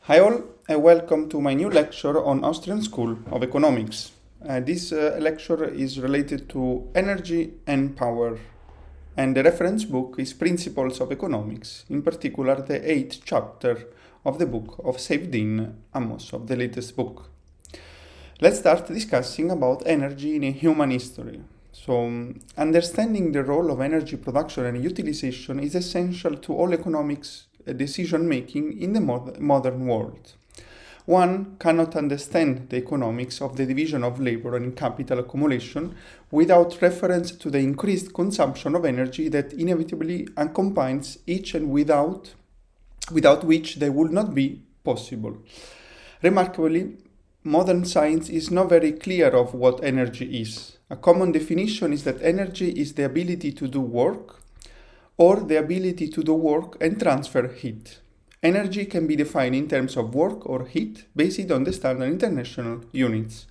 Hi all, and welcome to my new lecture on Austrian School of Economics. This lecture is related to energy and power, and the reference book is Principles of Economics, in particular the 8th chapter of the book of Saifedean Amos, of the latest book. Let's start discussing about energy in human history. Understanding the role of energy production and utilization is essential to all economics decision making in the modern world. One cannot understand the economics of the division of labor and capital accumulation without reference to the increased consumption of energy that inevitably accompanies each and without which they would not be possible. Remarkably, modern science is not very clear of what energy is. A common definition is that energy is the ability to do work or the ability to do work and transfer heat. Energy can be defined in terms of work or heat based on the standard international units.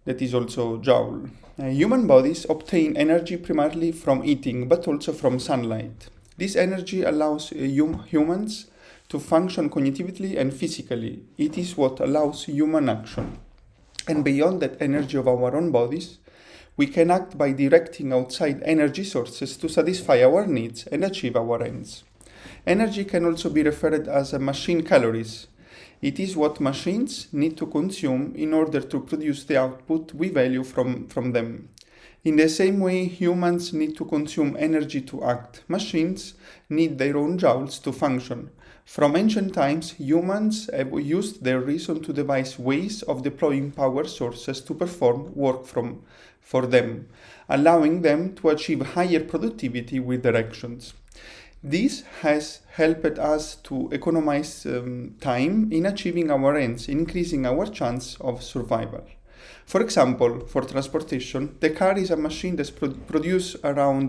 That is also joule. Human bodies obtain energy primarily from eating, but also from sunlight. This energy allows humans to function cognitively and physically. It is what allows human action. And beyond that energy of our own bodies, we can act by directing outside energy sources to satisfy our needs and achieve our ends. Energy can also be referred as machine calories. It is what machines need to consume in order to produce the output we value from them. In the same way, humans need to consume energy to act. Machines need their own joules to function. From ancient times, humans have used their reason to devise ways of deploying power sources to perform work for them, allowing them to achieve higher productivity with their actions. This has helped us to economize time in achieving our ends, increasing our chance of survival. For example, for transportation, the car is a machine that produces around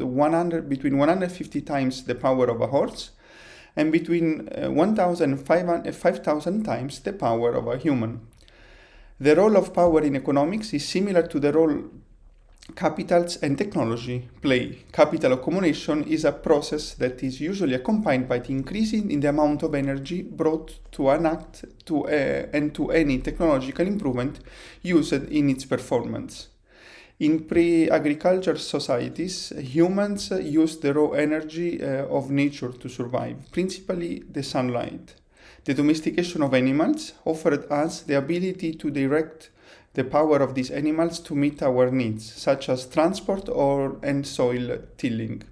between 150 times the power of a horse and between 1,500 and 5,000 times the power of a human. The role of power in economics is similar to the role capitals and technology play. Capital accumulation is a process that is usually accompanied by the increase in the amount of energy brought to an act and to any technological improvement used in its performance. In pre-agriculture societies, humans used the raw energy of nature to survive, principally the sunlight. The domestication of animals offered us the ability to direct the power of these animals to meet our needs, such as transport and soil tilling.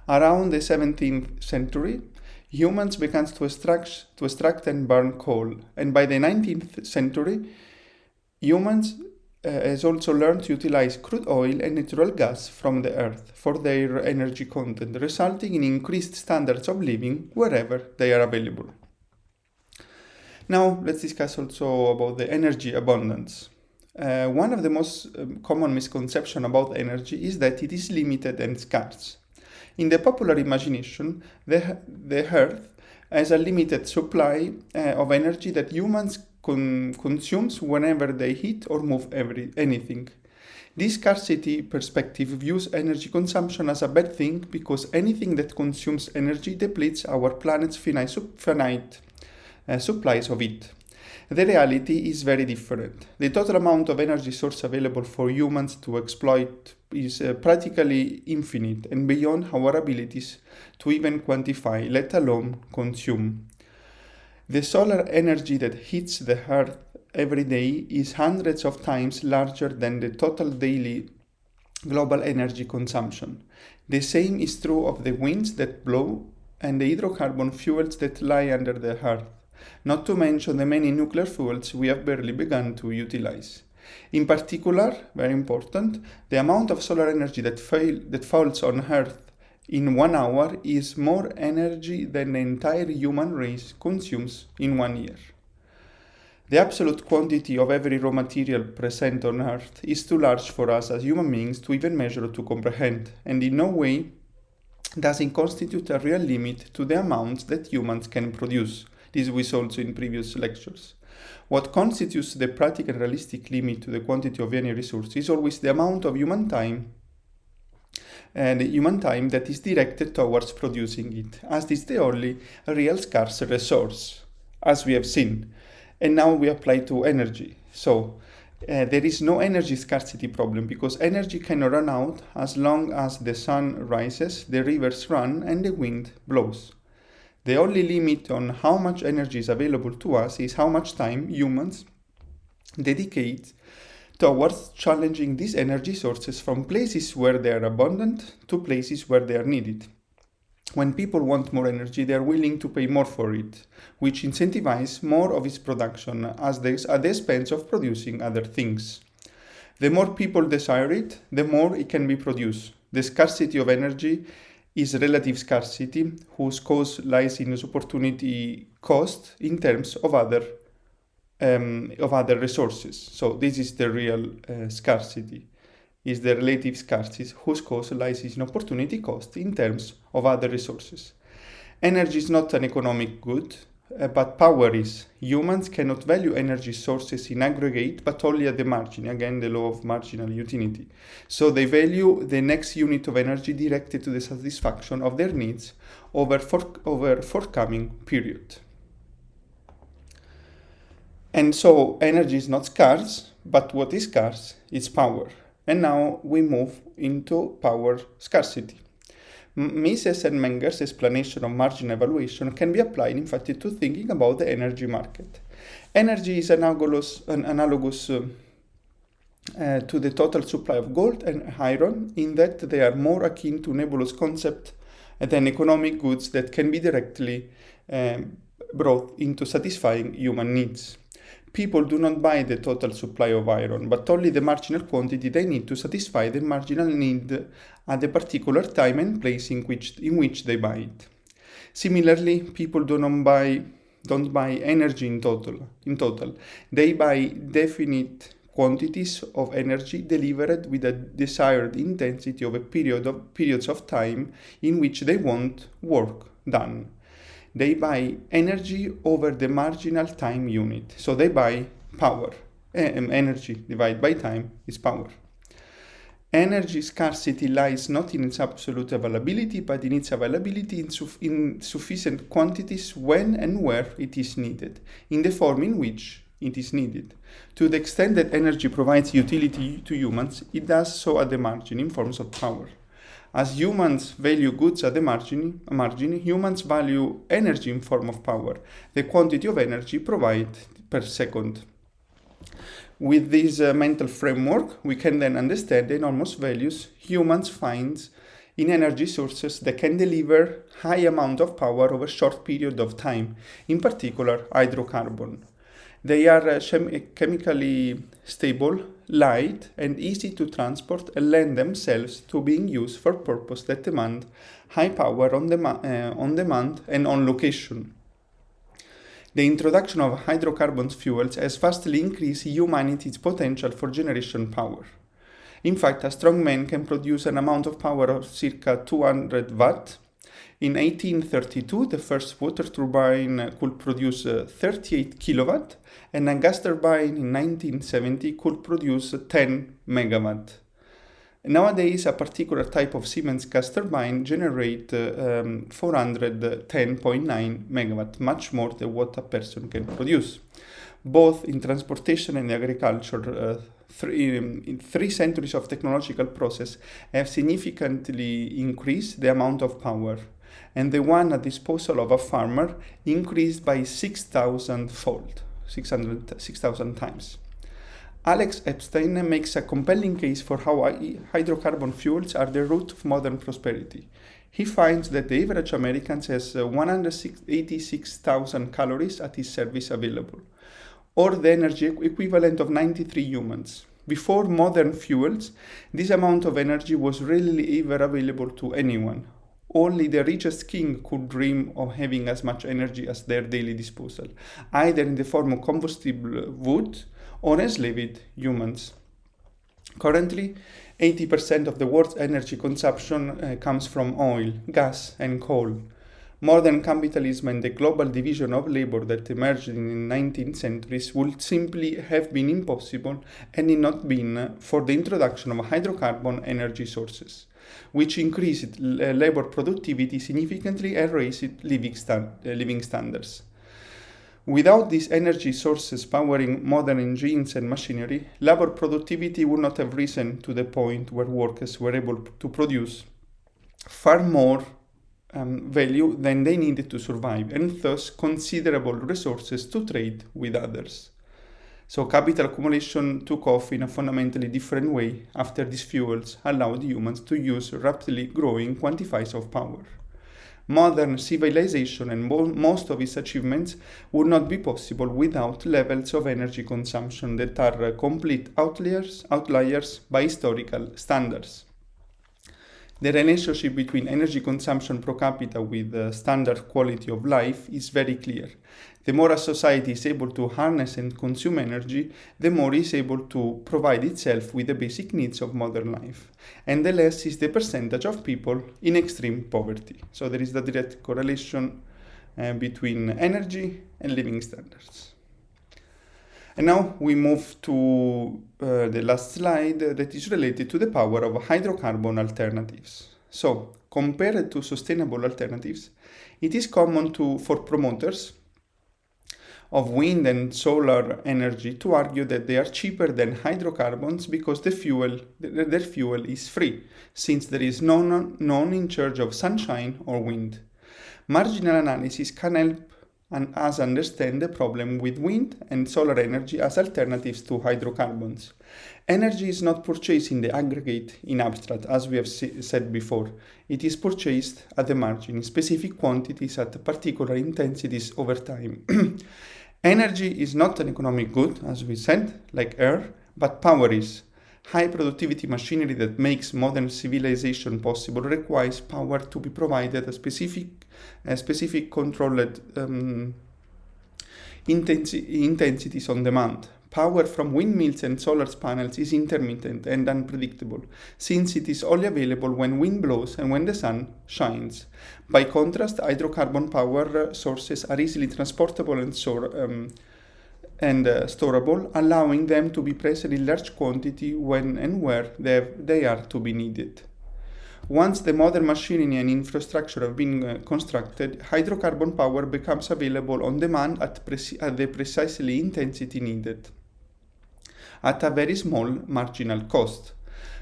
Around the 17th century, humans began to extract and burn coal, and by the 19th century, humans has also learned to utilize crude oil and natural gas from the earth for their energy content, resulting in increased standards of living wherever they are available. Now, let's discuss also about the energy abundance. One of the most common misconceptions about energy is that it is limited and scarce. In the popular imagination, the Earth has a limited supply of energy that humans consumes whenever they eat or move anything. This scarcity perspective views energy consumption as a bad thing because anything that consumes energy depletes our planet's finite supplies of it. The reality is very different. The total amount of energy source available for humans to exploit is practically infinite and beyond our abilities to even quantify, let alone consume. The solar energy that hits the Earth every day is hundreds of times larger than the total daily global energy consumption. The same is true of the winds that blow and the hydrocarbon fuels that lie under the Earth, not to mention the many nuclear fuels we have barely begun to utilize. In particular, very important, the amount of solar energy that falls on Earth in 1 hour is more energy than the entire human race consumes in 1 year. The absolute quantity of every raw material present on Earth is too large for us as human beings to even measure or to comprehend, and in no way does it constitute a real limit to the amounts that humans can produce. This we saw also in previous lectures. What constitutes the practical and realistic limit to the quantity of any resource is always the amount of human time that is directed towards producing it, as this is the only real scarce resource. as we have seen. And now we apply to energy. So there is no energy scarcity problem because energy cannot run out as long as the sun rises, the rivers run, and the wind blows. The only limit on how much energy is available to us is how much time humans dedicate towards challenging these energy sources from places where they are abundant to places where they are needed. When people want more energy, they are willing to pay more for it, which incentivizes more of its production at the expense of producing other things. The more people desire it, the more it can be produced. The scarcity of energy is relative scarcity, whose cause lies in its opportunity cost in terms of other resources. So this is the real scarcity, is the relative scarcity, whose cause lies in opportunity cost in terms of other resources. Energy is not an economic good, but power is. Humans cannot value energy sources in aggregate, but only at the margin. Again, the law of marginal utility. So they value the next unit of energy directed to the satisfaction of their needs over forthcoming period. And so energy is not scarce, but what is scarce is power. And now we move into power scarcity. Mises and Menger's explanation of margin evaluation can be applied, in fact, to thinking about the energy market. Energy is analogous to the total supply of gold and iron in that they are more akin to nebulous concept than economic goods that can be directly brought into satisfying human needs. People do not buy the total supply of iron, but only the marginal quantity they need to satisfy the marginal need at a particular time and place in which they buy it. Similarly, people don't buy energy in total. They buy definite quantities of energy delivered with a desired intensity of periods of time in which they want work done. They buy energy over the marginal time unit. So they buy power. Energy divided by time is power. Energy scarcity lies not in its absolute availability, but in its availability in sufficient quantities when and where it is needed, in the form in which it is needed. To the extent that energy provides utility to humans, it does so at the margin in forms of power. As humans value goods at the margin, humans value energy in form of power, the quantity of energy provided per second. With this mental framework, we can then understand the enormous values humans find in energy sources that can deliver high amount of power over a short period of time, in particular hydrocarbon. They are chemically stable, light, and easy to transport and lend themselves to being used for purposes that demand high power on demand and on location. The introduction of hydrocarbon fuels has vastly increased humanity's potential for generation power. In fact, a strong man can produce an amount of power of circa 200 watt. In 1832, the first water turbine could produce 38 kilowatt, and a gas turbine in 1970 could produce 10 megawatt. Nowadays, a particular type of Siemens gas turbine generates 410.9 megawatt, much more than what a person can produce. Both in transportation and agriculture, in 3 centuries of technological process have significantly increased the amount of power, and the one at disposal of a farmer increased by 6,000-fold, 6,000 times. Alex Epstein makes a compelling case for how hydrocarbon fuels are the root of modern prosperity. He finds that the average American has 186,000 calories at his service available, or the energy equivalent of 93 humans. Before modern fuels, this amount of energy was rarely ever available to anyone. Only the richest king could dream of having as much energy as their daily disposal, either in the form of combustible wood or enslaved humans. Currently, 80% of the world's energy consumption comes from oil, gas, and coal. Modern capitalism and the global division of labor that emerged in the 19th centuries would simply have been impossible had it not been for the introduction of hydrocarbon energy sources, which increased labor productivity significantly and raised living standards. Without these energy sources powering modern engines and machinery, labor productivity would not have risen to the point where workers were able to produce far more value than they needed to survive, and thus considerable resources to trade with others. So capital accumulation took off in a fundamentally different way after these fuels allowed humans to use rapidly growing quantities of power. Modern civilization and most of its achievements would not be possible without levels of energy consumption that are complete outliers by historical standards. The relationship between energy consumption per capita with standard quality of life is very clear. The more a society is able to harness and consume energy, the more it is able to provide itself with the basic needs of modern life, and the less is the percentage of people in extreme poverty. So there is the direct correlation between energy and living standards. And now we move to the last slide that is related to the power of hydrocarbon alternatives. So, compared to sustainable alternatives, it is common for promoters of wind and solar energy to argue that they are cheaper than hydrocarbons because their fuel is free, since there is none in charge of sunshine or wind. Marginal analysis can help us understand the problem with wind and solar energy as alternatives to hydrocarbons. Energy is not purchased in the aggregate in abstract, as we have said before. It is purchased at the margin in specific quantities at particular intensities over time. Energy is not an economic good, as we said, like air, but power is. High productivity machinery that makes modern civilization possible requires power to be provided at specific controlled intensities on demand. Power from windmills and solar panels is intermittent and unpredictable, since it is only available when wind blows and when the sun shines. By contrast, hydrocarbon power sources are easily transportable and storable, allowing them to be present in large quantity when and where they are to be needed. Once the modern machinery and infrastructure have been constructed, hydrocarbon power becomes available on demand at the precisely intensity needed, at a very small marginal cost.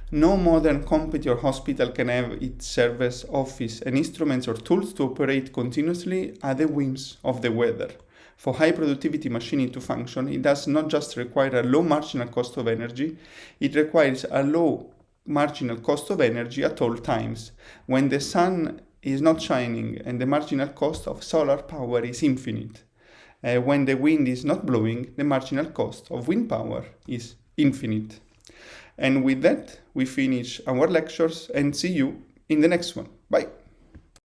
No modern company or hospital can have its service, office, and instruments or tools to operate continuously at the whims of the weather. For high productivity machinery to function, it does not just require a low marginal cost of energy, it requires a low marginal cost of energy at all times, when the sun is not shining and the marginal cost of solar power is infinite. When the wind is not blowing, the marginal cost of wind power is infinite. And with that, we finish our lectures and see you in the next one. Bye.